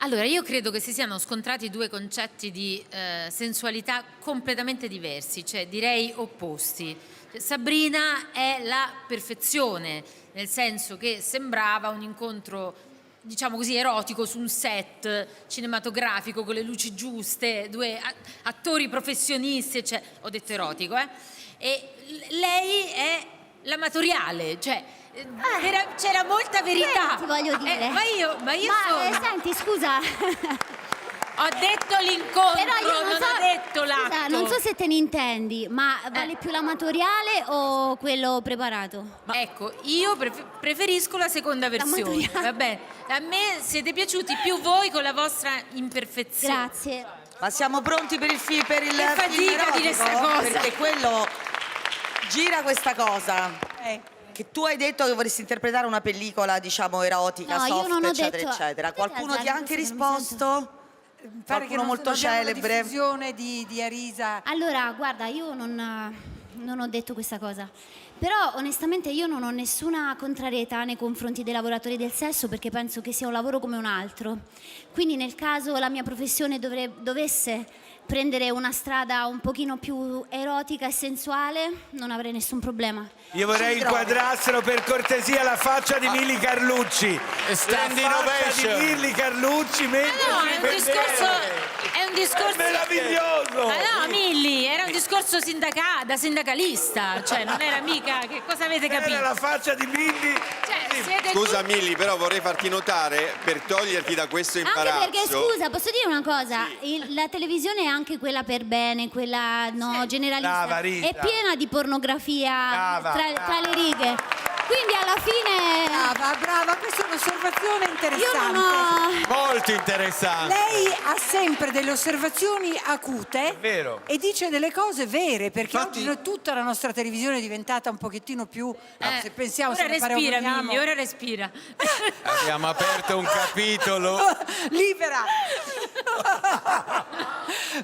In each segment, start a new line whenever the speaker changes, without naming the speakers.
Allora, io credo che si siano scontrati due concetti di sensualità completamente diversi, cioè direi opposti. Sabrina è la perfezione, nel senso che sembrava un incontro, diciamo così, erotico su un set cinematografico con le luci giuste, due attori professionisti, cioè, ho detto erotico, e lei è l'amatoriale, cioè c'era molta verità.
Ti voglio dire.
Ma io sono...
senti, scusa.
Ho detto l'incontro,
Però io
non ho detto l'atto.
Scusa, non so se te ne intendi, ma vale più l'amatoriale o quello preparato?
Ecco, io preferisco la seconda versione, va bene? A me siete piaciuti più voi con la vostra imperfezione.
Grazie.
Ma siamo pronti per il film
fatica dire sta cosa.
Perché quello gira questa cosa. Che tu hai detto che vorresti interpretare una pellicola, diciamo, erotica,
No, io
soft,
non ho
eccetera,
detto...
eccetera. Qualcuno ti ha anche
Scusa, non mi
risposto?
Pare che
Qualcuno molto celebre.
La diffusione di Arisa.
Allora, guarda, io non ho detto questa cosa. Però, onestamente, io non ho nessuna contrarietà nei confronti dei lavoratori del sesso perché penso che sia un lavoro come un altro. Quindi, nel caso la mia professione dovesse prendere una strada un pochino più erotica e sensuale, non avrei nessun problema.
Io vorrei inquadrassero per cortesia la faccia di Milly Carlucci.
Standing
la faccia
ovation.
di Milly Carlucci mentre
No,
si
è un
vedeva.
discorso...
Meraviglioso!
Ma no, Milly, era un discorso da sindacalista, cioè non era mica, che cosa avete capito?
Era la faccia di Milly.
Cioè, siete
Scusa Milly, però vorrei farti notare, per toglierti da questo imbarazzo...
Anche perché, scusa, posso dire una cosa? La televisione è anche quella per bene, quella generalista.
Brava, Rita.
È piena di pornografia
Brava,
tra le righe. Quindi alla fine...
Brava, questa è un'osservazione
Io
interessante.
non ho...
Molto interessante.
Lei ha sempre delle osservazioni acute
vero.
e dice delle cose vere, perché
Infatti-
oggi tutta la nostra televisione è diventata un pochettino più, se pensiamo,
ora
se ne
respira,
paragoniamo,
Milly, ora respira.
Abbiamo aperto un capitolo.
libera.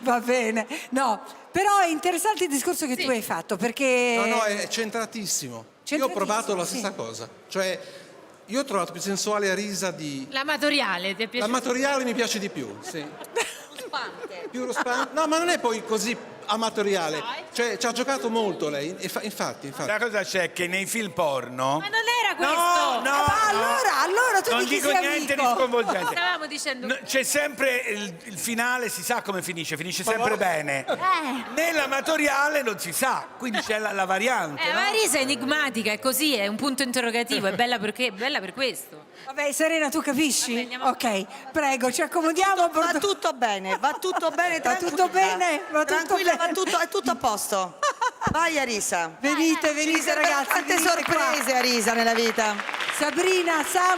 Va bene, no, però è interessante il discorso che tu hai fatto, perché
No, è centratissimo. Io ho provato la stessa cosa. Cioè, io ho trovato più sensuale Arisa di...
L'amatoriale, ti è piaciuto?
L'amatoriale mi piace di più, sì. Più ruspante. No, ma non è poi così amatoriale. Cioè, ci ha giocato molto lei, infatti.
La cosa c'è che nei film porno...
Ma non era questo!
No,
allora tu
non
di chi
dico
sei
niente di
amico?
sconvolgente.
Stavamo dicendo...
No, c'è sempre il finale, si sa come finisce sempre bene. Nell'amatoriale non si sa, quindi c'è la variante. no?
Ma Arisa è enigmatica, è così, è un punto interrogativo, è bella perché è bella per questo.
Vabbè, Serena, tu capisci?
Vabbè, andiamo
Ok, prego, ci accomodiamo.
Va tutto bene, va tutto bene,
Va tutto bene, va tutto
tranquilla,
bene.
è tutto a posto. Vai Arisa.
Venite,
Ci riserva
ragazzi.
tante
venite qua.
sorprese Arisa nella vita.
Sabrina, Sam.